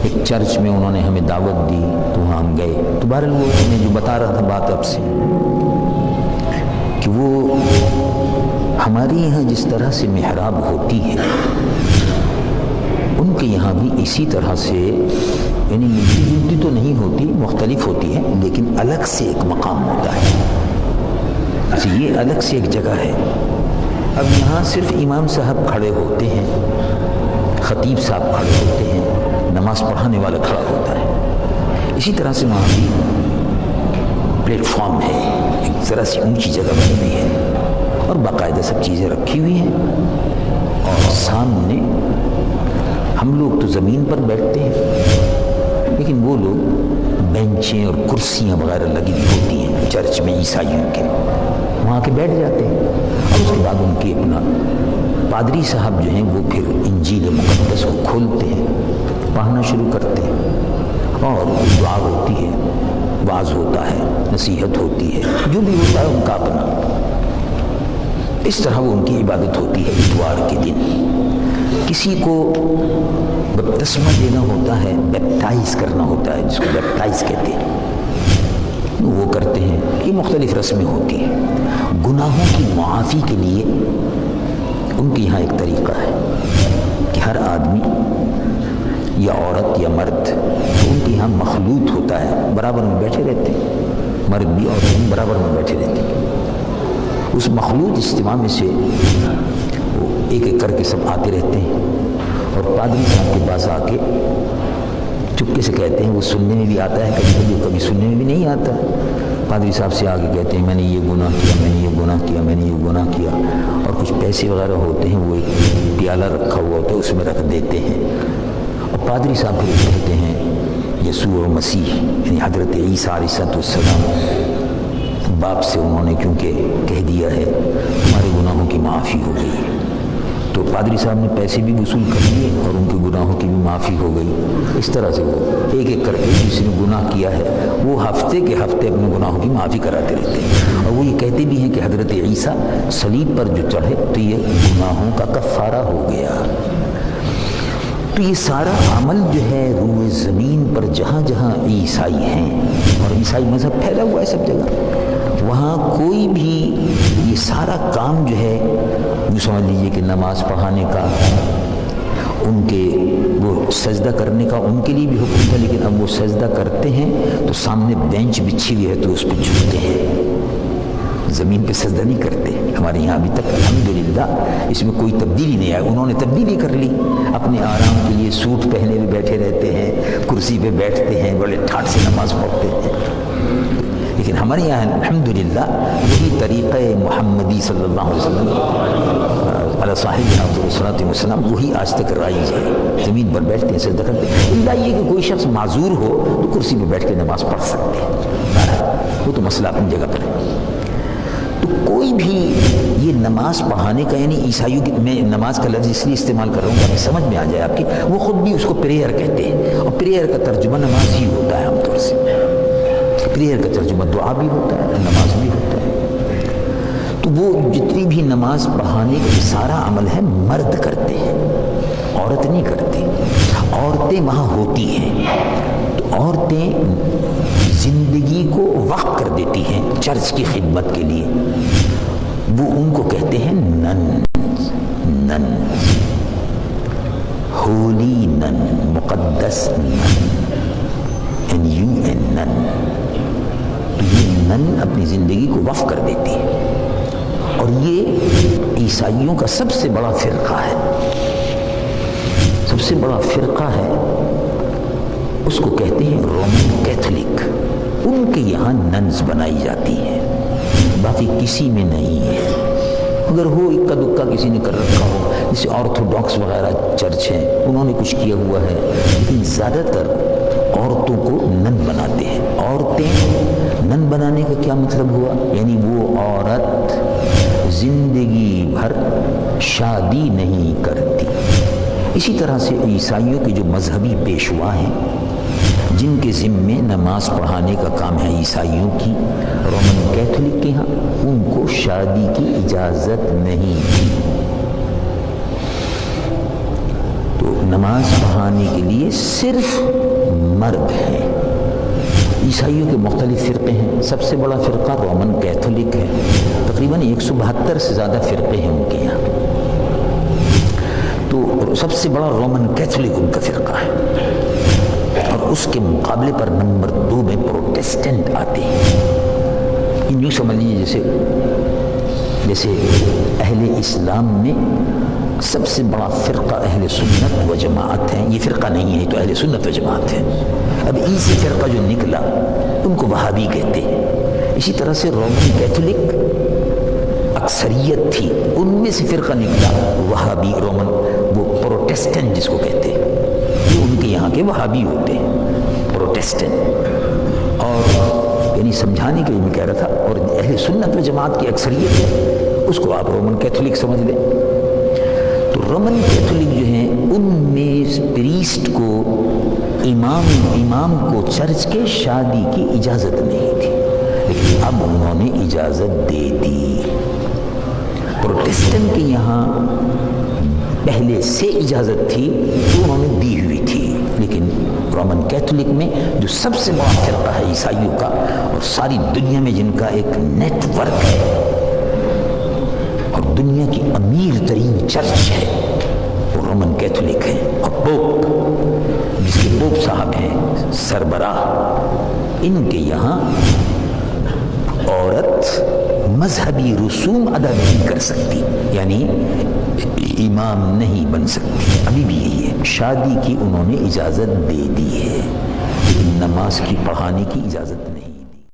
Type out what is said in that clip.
ایک چرچ میں انہوں نے ہمیں دعوت دی تو وہاں ہم گئے. تو بہرحال وہ میں جو بتا رہا تھا بات اب سے کہ وہ ہمارے یہاں جس طرح سے محراب ہوتی ہے ان کے یہاں بھی اسی طرح سے، یعنی ملتی جلتی تو نہیں ہوتی، مختلف ہوتی ہے، لیکن الگ سے ایک مقام ہوتا ہے. اچھا، یہ الگ سے ایک جگہ ہے. اب یہاں صرف امام صاحب کھڑے ہوتے ہیں، خطیب صاحب کھڑے ہوتے ہیں، نماز پڑھانے والا کھڑا ہوتا ہے. اسی طرح سے وہاں بھی پلیٹ فارم ہے، ایک ذرا سی اونچی جگہ بنی ہوئی ہے اور باقاعدہ سب چیزیں رکھی ہوئی ہیں. اور سامنے ہم لوگ تو زمین پر بیٹھتے ہیں، لیکن وہ لوگ بینچیں اور کرسیاں وغیرہ لگی ہوئی ہوتی ہیں چرچ میں عیسائیوں کے، وہاں کے بیٹھ جاتے ہیں. اور اس کے بعد ان کے اپنا پادری صاحب جو ہیں وہ پھر انجیل مقدس کو کھولتے ہیں، پڑھنا شروع کرتے ہیں اور دعا ہوتی ہے، واعظ ہوتا ہے، نصیحت ہوتی ہے، جو بھی ہوتا ہے ان کا اپنا. اس طرح وہ ان کی عبادت ہوتی ہے. اتوار کے دن کسی کو بپتسمہ دینا ہوتا ہے، بیپٹائز کرنا ہوتا ہے، جس کو بیپٹائز کہتے ہیں، وہ کرتے ہیں. یہ مختلف رسمیں ہوتی ہیں. گناہوں کی معافی کے لیے ان کے یہاں ایک طریقہ ہے کہ ہر آدمی یا عورت یا مرد تو ان کے یہاں مخلوط ہوتا ہے، برابر میں بیٹھے رہتے ہیں، مرد بھی عورت بھی برابر میں بیٹھے رہتے ہیں. اس مخلوط اجتماع میں سے وہ ایک ایک کر کے سب آتے رہتے ہیں اور پادری صاحب کے پاس آ کے چپکے سے کہتے ہیں. وہ سننے میں بھی آتا ہے کبھی کبھی، کبھی سننے میں بھی نہیں آتا. پادری صاحب سے آگے کہتے ہیں میں نے یہ گناہ کیا، میں نے یہ گناہ کیا، میں نے یہ گناہ کیا. اور کچھ پیسے وغیرہ ہوتے ہیں، وہ ایک پیالہ رکھا ہوا ہوتا ہے، اس میں رکھ دیتے ہیں. اور پادری صاحب پھر کہتے ہیں یسوع مسیح یعنی حضرت عیسیٰ علیہ السلام باپ سے انہوں نے کیونکہ کہہ دیا ہے ہمارے گناہوں کی معافی ہو گئی. تو پادری صاحب نے پیسے بھی وصول کر لیے اور ان کے گناہوں کی بھی معافی ہو گئی. اس طرح سے وہ ایک ایک کر کے جس نے گناہ کیا ہے وہ ہفتے کے ہفتے اپنے گناہوں کی معافی کراتے رہتے ہیں. اور وہ یہ کہتے بھی ہیں کہ حضرت عیسیٰ صلیب پر جو چڑھے تو یہ گناہوں کا کفارہ ہو گیا. تو یہ سارا عمل جو ہے روئے زمین پر جہاں جہاں عیسائی ہیں اور عیسائی مذہب پھیلا ہوا ہے سب جگہ، وہاں کوئی بھی یہ سارا کام جو ہے، جو سمجھ لیجیے کہ نماز پڑھانے کا، ان کے وہ سجدہ کرنے کا ان کے لیے بھی حکم تھا، لیکن اب وہ سجدہ کرتے ہیں تو سامنے بینچ بچھی ہوئی ہے تو اس پہ جھکتے ہیں، زمین پہ سجدہ نہیں کرتے. ہمارے یہاں ابھی تک الحمدللہ اس میں کوئی تبدیلی نہیں آئی. انہوں نے تبدیلی کر لی، اپنے آرام کے لیے سوٹ پہنے ہوئے بیٹھے رہتے ہیں، کرسی پہ بیٹھتے ہیں، بڑے ٹھاٹ سے نماز پڑھتے ہیں. لیکن ہمارے یہاں الحمدللہ وہی طریقہ محمدی صلی اللہ علیہ وسلم علی صاحب الصلاۃ والسلام وہی آج تک رائج ہے. زمین پر بیٹھتے ہیں، سجدہ کرتے ہیں. اللہ یہ کہ کوئی شخص معذور ہو تو کرسی پہ بیٹھ کے نماز پڑھ سکتے ہیں، وہ تو مسئلہ اپنی جگہ پر ہے. تو کوئی بھی یہ نماز پڑھانے کا، یعنی عیسائیوں کی، میں نماز کا لفظ اس لیے استعمال کر رہا ہوں تاکہ سمجھ میں آ جائے آپ کی، وہ خود بھی اس کو پریئر کہتے ہیں اور پریئر کا ترجمہ نماز ہی ہوتا ہے. عام طور سے پریئر کا ترجمہ دعا بھی ہوتا ہے، نماز بھی ہوتا ہے. تو وہ جتنی بھی نماز پڑھانے کا سارا عمل ہے مرد کرتے ہیں، عورت نہیں کرتی. عورتیں وہاں ہوتی ہیں تو عورتیں زندگی کو وقف کر دیتی ہیں چرچ کی خدمت کے لیے. وہ ان کو کہتے ہیں نن، ہولی نن، مقدس نن، نن. تو یہ نن اپنی زندگی کو وقف کر دیتی ہے. اور یہ عیسائیوں کا سب سے بڑا فرقہ ہے، سب سے بڑا فرقہ ہے. اس کو کہتے ہیں رومن کیتھولک. ان کے یہاں ننز بنائی جاتی ہیں، باقی کسی میں نہیں ہے. اگر ہو اکا دکا کسی نے کر رکھا ہو، جیسے آرتھوڈاکس وغیرہ چرچ ہیں انہوں نے کچھ کیا ہوا ہے، لیکن زیادہ تر عورتوں کو نن بناتے ہیں. عورتیں نن بنانے کا کیا مطلب ہوا؟ یعنی وہ عورت زندگی بھر شادی نہیں کرتی. اسی طرح سے عیسائیوں کے جو مذہبی پیشوا ہیں جن کے ذمے نماز پڑھانے کا کام ہے عیسائیوں کی، رومن کیتھولک کے ہاں ان کو شادی کی اجازت نہیں تھی. تو نماز پڑھانے کے لیے صرف مرد ہیں۔ عیسائیوں کے مختلف فرقے ہیں، سب سے بڑا فرقہ رومن کیتھولک ہے، تقریباً 172 سے زیادہ فرقے ہیں ان کے یہاں، تو سب سے بڑا رومن کیتھولک ان کا فرقہ ہے، اور اس کے مقابلے پر نمبر 2 میں پروٹیسٹنٹ آتے ہیں۔ یوں سمجھ لیجیے جیسے اہل اسلام میں سب سے بڑا فرقہ اہل سنت و جماعت ہے، یہ فرقہ نہیں ہے تو اہل سنت و جماعت ہے۔ اب اسی فرقہ جو نکلا ان کو وہابی کہتے ہیں۔ اسی طرح سے رومن کیتھولک اکثریت تھی، ان میں سے فرقہ نکلا وہابی، رومن وہ پروٹیسٹنٹ جس کو کہتے ہیں، یہ ان کے یہاں کے وہابی ہوتے ہیں پروٹیسٹنٹ۔ اور یعنی سمجھانے کے لیے میں کہہ رہا تھا، اور اہل سنت و جماعت کی اکثریت ہے اس کو آپ رومن کیتھولک سمجھ لیں۔ تو رومن کیتھولک جو ہیں ان میں پریسٹ کو امام کو چرچ کے شادی کی اجازت نہیں تھی، لیکن اب انہوں نے اجازت دے دی۔ پروٹیسٹنٹ کے یہاں پہلے سے اجازت تھی تو انہوں نے دی ہوئی تھی، لیکن رومن کیتھولک میں جو سب سے بڑا فرقہ ہے عیسائیوں کا، اور ساری دنیا میں جن کا ایک نیٹ ورک ہے اور دنیا کی امیر ترین چرچ ہے، وہ رومن کیتھولک ہے۔ اور پوپ جس کے پوپ صاحب ہیں سربراہ، ان کے یہاں عورت مذہبی رسوم ادا نہیں کر سکتی، یعنی امام نہیں بن سکتی، ابھی بھی یہی ہے۔ شادی کی انہوں نے اجازت دے دی ہے، لیکن نماز کی پڑھانے کی اجازت نہیں۔